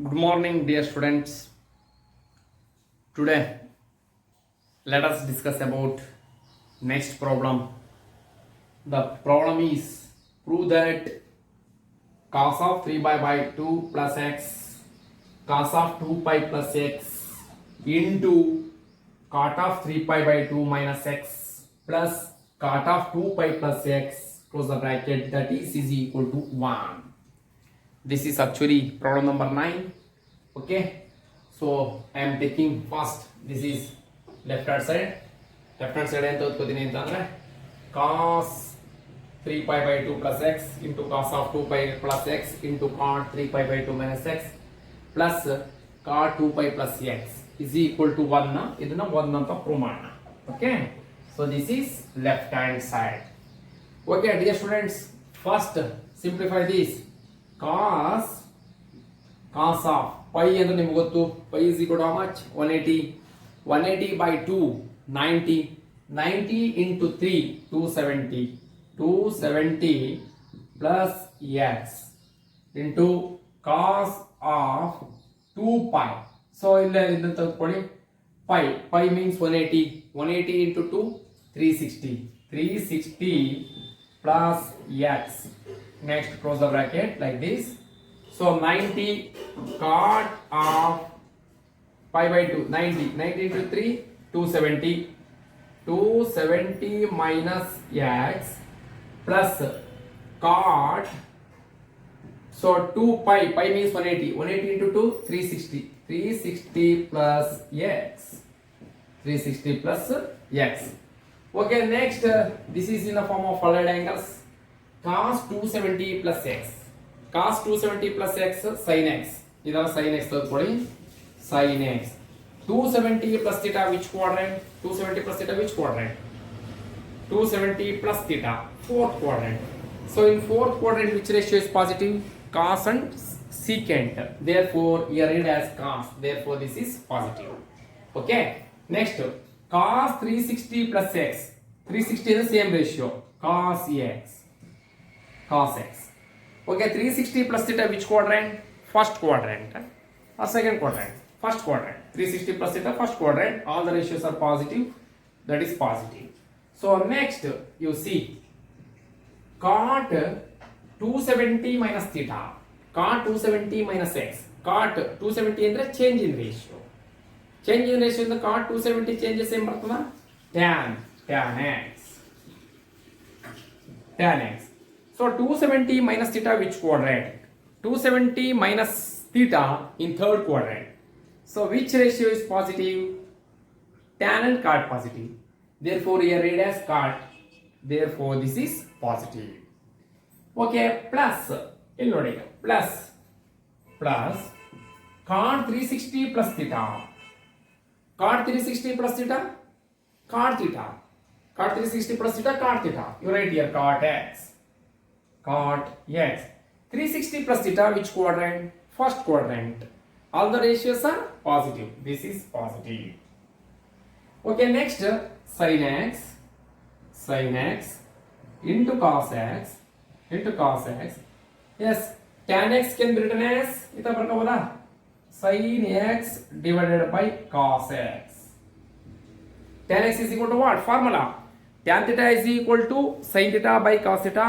Good morning, dear students. Today, let us discuss about next problem. The problem is prove that cos of 3 pi by 2 plus x cos of 2 pi plus x into cot of 3 pi by 2 minus x plus cot of 2 pi plus x close the bracket that is equal to 1. This is actually problem number 9. Okay, so I am taking first, this is left hand side ಅಂತ ಓದ್ಕೋತೀನಿ ಅಂತಂದ್ರೆ cos 3 pi by 2 plus x into cos of 2 pi plus x into cot 3 pi by 2 minus x plus cot 2 pi plus x is equal to 1. ಇದನ್ನ 1 ಅಂತ prove ಮಾಡೋಣ. Okay, so this is left hand side. Okay, dear students, first simplify this. cos of pi ಅಂದ್ರೆ ನಿಮಗೆ ಗೊತ್ತು, pi is equal to how much? 180 by 2 90 into 3 270 plus x into cos of 2 pi. So ಇದನ್ನ ತೆಗೆದುಕೊಳ್ಳಿ, pi means 180 into 2 360 plus x. Next close the bracket like this. So 90 cot of pi by 2 90 into 3 270 minus x plus cot, so 2 pi means 180 into 2 360 plus x 360 plus x. Okay, next this is in the form of followed angles. Cos 270 plus x sin x, ಇದರ sin x ತೆಗೆದುಕೊಳ್ಳಿ, sin x 270 plus theta which quadrant? 270 plus theta which quadrant? 270 plus theta fourth quadrant. So in fourth quadrant which ratio is positive? Cos and secant, therefore here read as cos, therefore this is positive. Okay, next cos 360 plus x, 360 is the same ratio, cos x. Okay, 360 plus theta which quadrant? First quadrant or second quadrant? First quadrant. 360 plus theta first quadrant, all the ratios are positive, that is positive. So next you see cot 270 minus theta, cot 270 minus x. Cot 270 ಅಂದ್ರೆ change in ratio ಇಂದ cot 270 changes ಏನು ಬರ್ತದ? tan x. So 270 minus theta which quadrant? 270 minus theta in third quadrant. So which ratio is positive? Tan and cot positive. Therefore here read as cot. Therefore this is positive. Okay, plus ಇಲ್ಲಿ ನೋಡಿ plus cot 360 plus theta. Cot 360 plus theta cot 360 plus theta cot theta. You write here cot x. 360 plus theta which quadrant? First quadrant. All the ratios are positive. This is positive. Okay, next sin x into cos x. Yes, tan x can be written as ita barkavoda sin x divided by cos x. Tan x is equal to what? Formula tan theta is equal to sin theta by cos theta.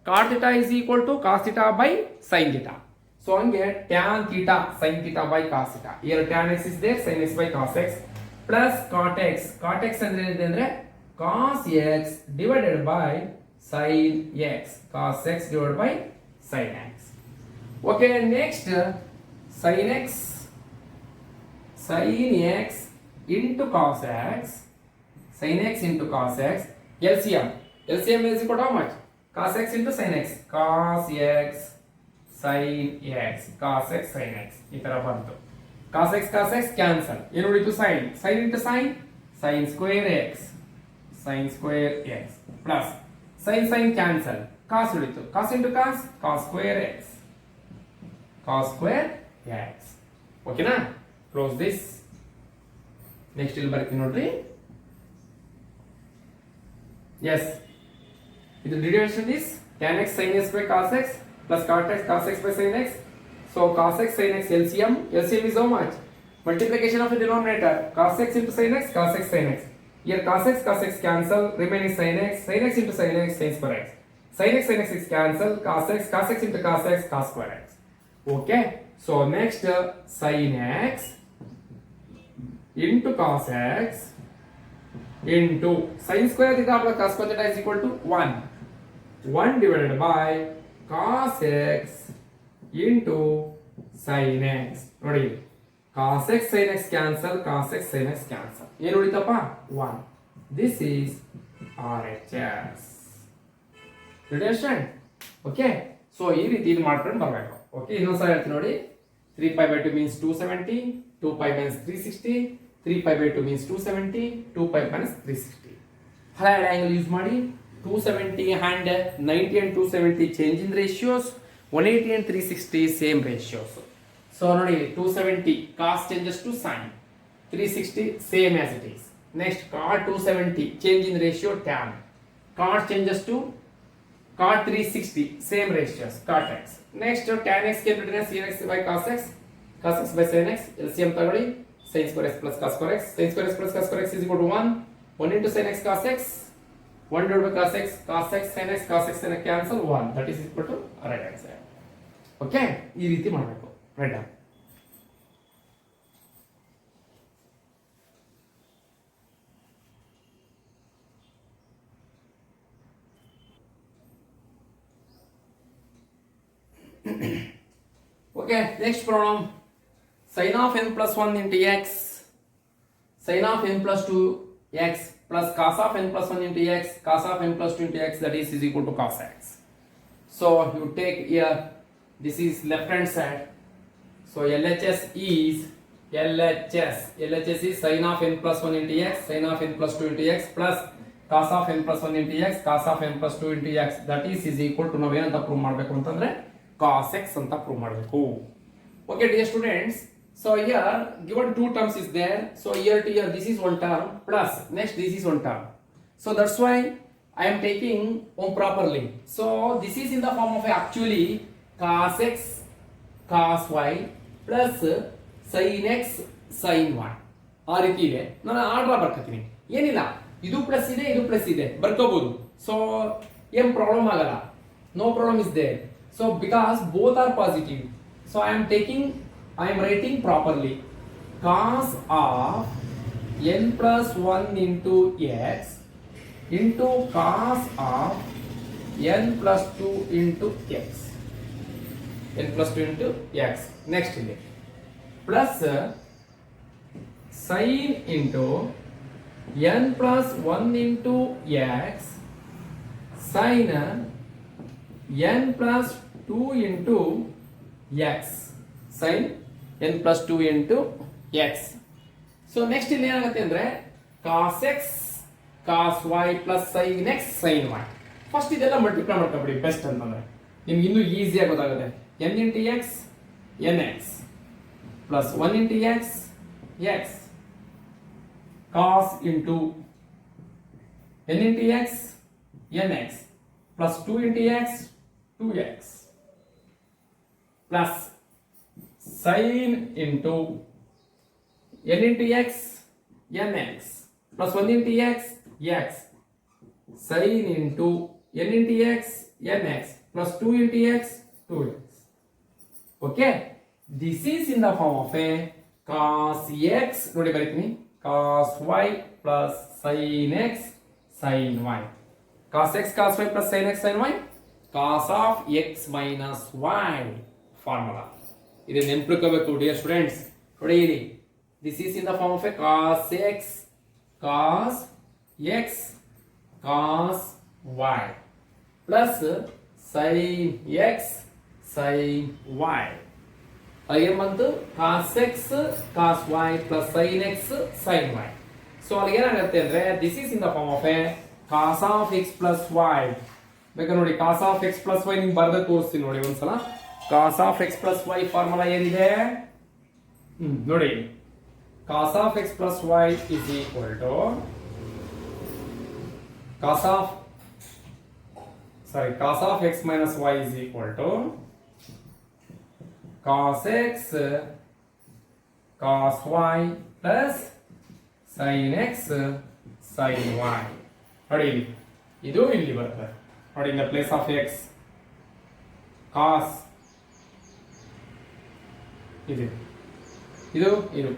Cot theta is equal to cos theta by sin theta. So henge tan theta sin theta by cos theta. Here tan x is there, sin x by cos x plus cot x. Cot x ಅಂದ್ರೆ cos x divided by sin x. Cos x divided by sin x. Okay, next sin x into cos x. Sin x into cos x. LCM is equal to how much? Cos x into sin x. Cos x sin x. Cos x sin x. ಈ ತರ ಬಂತು. Cos x cancel. ಏನು ಉಳಿತು? sin into sin square x. Sin square x plus sin cancel. Cos ಉಳಿತು. Cos into cos square x. Cos square x. ಓಕೆನಾ? Close this. Next ಇಲ್ಲಿ ಬರ್ತೀನಿ ನೋಡ್ರಿ. Yes. The derivation is tan x sin x by cos x plus cos x by sin x So cos x sin x LCM is how much? Multiplication of the denominator, cos x into sin x, cos x sin x. Here cos x cancel, remaining sin x into sin x, sin square x. Sin x is cancel, cos x into cos x, cos square x. Okay, so next sin x into cos x into sin square theta plus cos square theta is equal to 1. 1 divided by cos x into sin x. ನೋಡಿ cos x sin x cancel, cos x sin x cancel. ಏನು ಉಳಿತಪ್ಪ 1. This is RHS. Did you understand? Okay. So ಈ ರೀತಿ ಇದು ಮಾಡ್ಕೊಂಡು ಬರಬೇಕು. Okay ಇನ್ನೊಂದ್ಸಲ ಹೇಳ್ತೀನಿ ನೋಡಿ. 3 pi by 2 means 270, 2 pi means 360, 3 pi by 2 means 270, 2 pi minus 360. Higher angle use ಮಾಡಿ 270 and 90 and 270 change in ratios, 180 and 360 same ratios. So ನೋಡಿ 270 cos changes to sin, 360 same as it is. Next cot 270 change in ratio tan, cot changes to cot 360 same ratios cot x. Next tan x can written as sin x by cos x by sin x. LCM ತಗೊಳ್ಳಿ sin square x plus cos square x. Sin square x plus cos square x is equal to 1. 1 into sin x cos x, 1 divided by cos x sin x cos x sin x cancel 1. That is equal to right hand side. Okay, ಈ ರೀತಿ ಮಾಡಬೇಕು. Right down. Okay, next problem. Sin of n plus 1 into x, sin of n plus 2 x plus cos of n plus 1 into x, cos of n plus 2 into x, that is equal to cos x. So you take here, this is left hand side. So LHS is sin of n plus 1 into x, sin of n plus 2 into x plus cos of n plus 1 into x, cos of n plus 2 into x, that is equal to ನಾವು ಏನಂತ prove ಮಾಡಬೇಕು ಅಂತಂದ್ರೆ cos x ಅಂತ prove ಮಾಡಬೇಕು. Okay dear students, so here given two terms is there, so here to here this is one term plus next this is one term, so that's why I am taking one properly. So this is in the form of actually cos x cos y plus sin x sin y. ಆ ರೀತಿ ಇದೆ. ನಾನು order ಬರ್ಕೊತೀನಿ, ಏನಿಲ್ಲ, ಇದು plus ಇದೆ ಇದು plus ಇದೆ ಬರ್ಕೋಬಹುದು. ಸೊ ಏನ್ ಪ್ರಾಬ್ಲಮ್ ಆಗಲ್ಲ, no problem is there. So because both are positive, so I am writing properly. Cos of n plus 1 into x into cos of n plus 2 into x. n plus 2 into x. Next ಇಲ್ಲಿ plus sin into n plus 1 into x sin n plus 2 into x sin n plus 2 into x. So next ಇಲ್ಲಿ ಏನಾಗುತ್ತೆ ಅಂದ್ರೆ cos x cos y plus sin x sin y. First ಇದೆಲ್ಲ multiply ಮಾಡ್ಕೊಬಿಡಿ best ಅಂತಂದ್ರೆ ನಿಮ್ಗೆ ಇನ್ನೂ ಈಸಿಯಾಗಿ ಗೊತ್ತಾಗುತ್ತೆ. n into x nx plus 1 into x x cos into n into x nx plus 2 into x 2x plus sin into n into x nx plus 1 into x x sin into n into x nx plus 2 into x 2x. Okay, this is in the form of a cos x ನೋಡಿ ಬರೀತೀನಿ cos y plus sin x sin y. Cos x cos y plus sin x sin y, cos of x minus y formula. ಇದನ್ನ ನೆನಪಿಟ್ಕೋಬೇಕು dear students. ನೋಡಿ ಇಲ್ಲಿ this is in the form of a cos x cos x cos y plus sin x sin y. ಅಲ್ಲಿಗೆ ಬಂತು cos x cos y plus sin x sin y. So ಅಲ್ಲಿ ಏನಾಗುತ್ತೆ ಅಂದ್ರೆ this is in the form of a cos of x plus y. ಬೇಕಾದ್ರೆ ನೋಡಿ cos of x plus y ನಿಮ್ಗೆ ಬರೆದು ತೋರಿಸ್ತೀನಿ ನೋಡಿ ಒಂದ್ಸಲ. cos of x plus y formula ಏನಿದೆ ನೋಡಿ, cos of x plus y is equal to cos of x minus y is equal to cos x cos y plus sin x sin y. ನೋಡಿ ಇಲ್ಲಿ ಇದು ಇಲ್ಲಿ ಬರ್ತದೆ ನೋಡಿ in the place of x cos ಇದು ಇದು ಇದು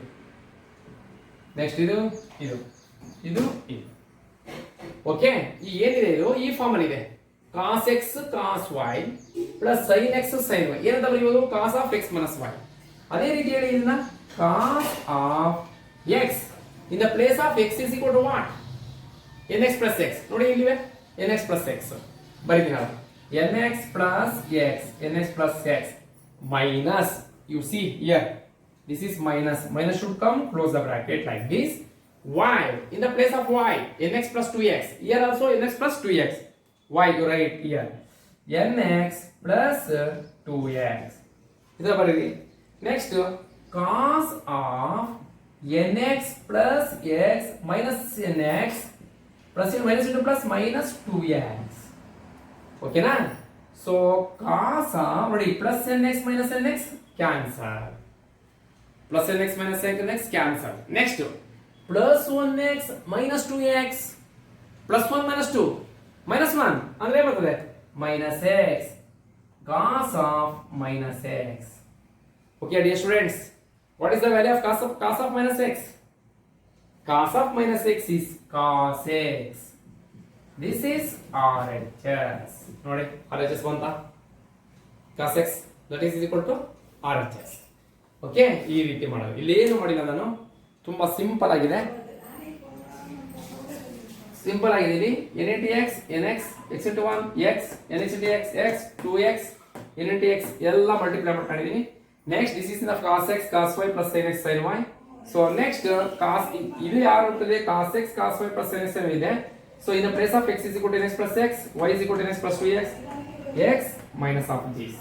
next ಇದು ಇದು ಇದು ಇದು ಓಕೆ ಈ ಏನಿದೆ ಇದು ಈ ಫಾರ್ಮ್ ಅಲ್ಲಿ ಇದೆ cos x cos y plus sin x sin y ಏನಂತ ಬರೆಯೋದು cos of x minus y ಅದೇ ರೀತಿ ಹೇಳಿ ಇದನ್ನ cos of x in the place of x is equal to what nx plus x ನೋಡಿ ಇಲ್ಲಿವೆ nx plus x ಬರೀತೀನಿ ನಾನು nx plus x nx plus x minus you see here this is minus should come close the bracket like this y in the place of y nx plus 2x here also nx plus 2x y you write here nx plus 2x ಇದರ ಬರೀರಿ next cos of nx plus x minus nx plus minus into plus minus 2x okay na so cos of ನೋಡಿ plus nx minus nx cancel plus nx minus nx cancel next plus 1x minus 2x plus 1 minus 2 minus 1 ಅಂದ್ರೆ ಏನು ಬರ್ತದೆ minus x cos of minus x okay dear students what is the value of cos of minus x cos of minus x is cos x this is RHS ನೋಡಿ RHS ಬಂತಾ cos x that is equal to RHS okay ಈ ರೀತಿ ಮಾಡೋದು ಇಲ್ಲಿ ಏನು ಮಾಡಿಲ್ಲ ನಾನು ತುಂಬಾ ಸಿಂಪಲ್ ಆಗಿದೆ ಇಲ್ಲಿ n into x nx x into 1 x nx into x x 2x n into x ಎಲ್ಲ ಮಲ್ಟಿಪ್ಲೈ ಮಾಡ್ಕೊಂಡಿದ್ದೀನಿ next this is the cos x cos y plus sin x sin y so next cos ಇದು ಯಾರು ಇರ್ತದೆ cos x cos y plus sin x sin y ಇದೆ so in the place of x is equal to nx plus x y is equal to nx plus 2x x minus of this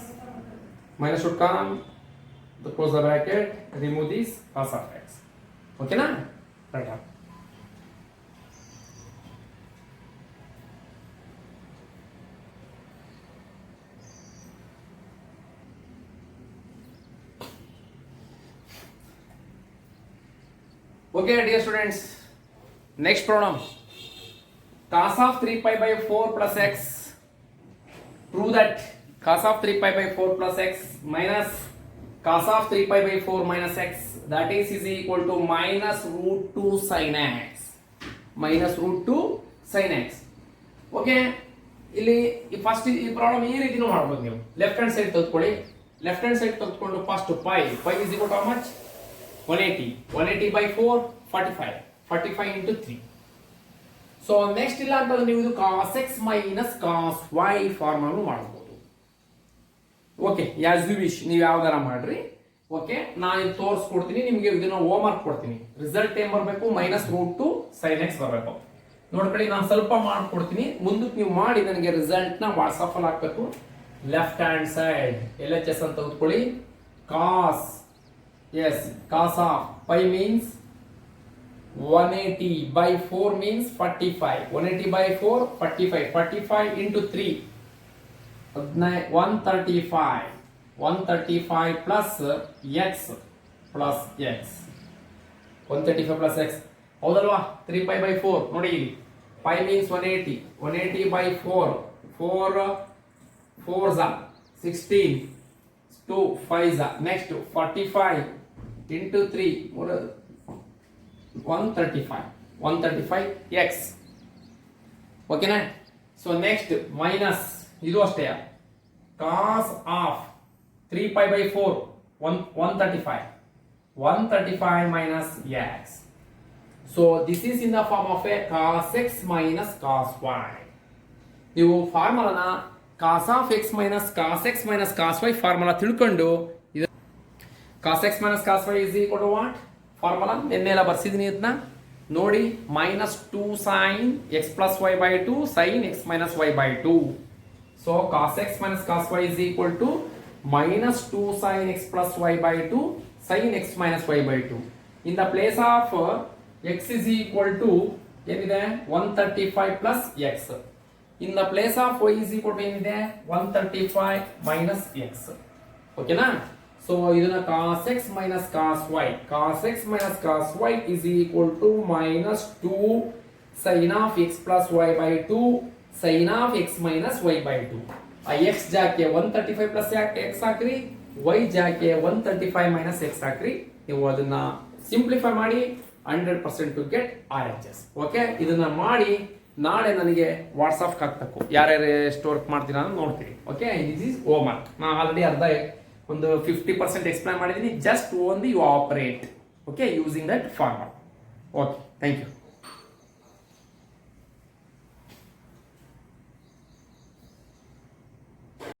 minus should come to close the bracket remove this cos of x okay na right up okay dear students next problem cos of 3 pi by 4 plus x prove that cos of 3 pi by 4 plus x minus cos of 3 pi by 4 minus x that is equal to minus root 2 sin x minus root 2 sin x okay ಇಲ್ಲಿ first ಈ problem ಈ ರೀತಿನೂ ಮಾಡಬಹುದು ನೀವು left hand side ತೆಗೆದುಕೊಳ್ಳಿ left hand side ತೆಗೆದುಕೊಂಡು first pi is equal to how much 180 by 4 45 into 3 so next ಇಲ್ಲ ಅಂತಂದ್ರೆ ನೀವು ಇದು cos x minus cos y formula ಮಾಡಬಹುದು ಓಕೆ ಯಾಸ್ ಯು ವಿಶ್ ನೀವು ಯಾವ್ದಾರ ಮಾಡ್ರಿ ಓಕೆ ನಾನು ಇದು ತೋರಿಸ್ಕೊಡ್ತೀನಿ ನಿಮಗೆ ಇದನ್ನ ಹೋಮ್ ವರ್ಕ್ ಕೊಡ್ತೀನಿ ರಿಸಲ್ಟ್ ಏನ್ ಬರಬೇಕು minus root 2 sin x ಬರಬೇಕು ನೋಡ್ಕೊಳ್ಳಿ ನಾನು ಸ್ವಲ್ಪ ಮಾಡ್ಕೊಡ್ತೀನಿ ಮುಂದಕ್ಕೆ ನೀವು ಮಾಡಿ ನನಗೆ ರಿಸಲ್ಟ್ ನ ವಾಟ್ಸ್ಆಪ್ ಅಲ್ಲಿ ಹಾಕಬೇಕು ಲೆಫ್ಟ್ ಹ್ಯಾಂಡ್ ಸೈಡ್ LHS ಅಂತ ತೆಗೆದುಕೊಳ್ಳಿ cos yes cos of pi means 180 by 4 means 45 180 by 4 45 into 3 135 plus x plus x 135 plus x ಹೌದಲ್ವಾ 3 pi by 4 ನೋಡಿ ಇಲ್ಲಿ pi means 180 by 4 4s are 16 2 5s are next 45 into 3 135 x okay na so next minus ಇದು ಅಷ್ಟೇ cos of 3 pi by 4 135 minus x so this is in the form of a cos x minus cos y ನೀವು ಫಾರ್ಮುಲಾನ cos of x minus cos y formula ತಿಳ್ಕೊಂಡು ಇದು cos x minus cos y is equal to what formula ನಿನ್ನೆಲ್ಲ ಬರ್ಸಿದೀನಿ ಇದನ್ನ ನೋಡಿ -2 sin x plus y by 2 sin x minus y by 2 so cos x minus cos y is equal to -2 sin x plus y by 2 sin x minus y by 2 in the place of x is equal to ಏನಿದೆ 135 plus x in the place of y is equal to ಏನಿದೆ 135 minus x ಓಕೆನಾ so ಇದನ್ನ cos x minus cos y, cos x minus cos y is equal to minus 2 sin of x plus y by 2 sin of x minus y by 2. ಆ x ಜಾಕೆ 135 plus x ಹಾಕ್ರಿ, y ಜಾಕೆ 135 minus x ಹಾಕ್ರಿ. ನೀವು ಅದನ್ನ simplify ಮಾಡಿ 100% to get RHS. Okay, ಇದನ್ನ ಮಾಡಿ ನಾಳೆ ನನಗೆ ವಾಟ್ಸಪ್ ಹಾಕ್ಬೇಕು. ಯಾರ್ಯಾರು ಎಷ್ಟು ವರ್ಕ್ ಮಾಡ್ತೀರಾ ಅಂತ ನೋಡ್ತೀರಿ. Okay, this is home work. ನಾನು ಆಲ್ರೆಡಿ ಒಂದು 50% ಎಕ್ಸ್ಪ್ಲೈನ್ ಮಾಡಿದ್ದೀನಿ. Just only you operate, okay, using that farmer. Okay, thank you.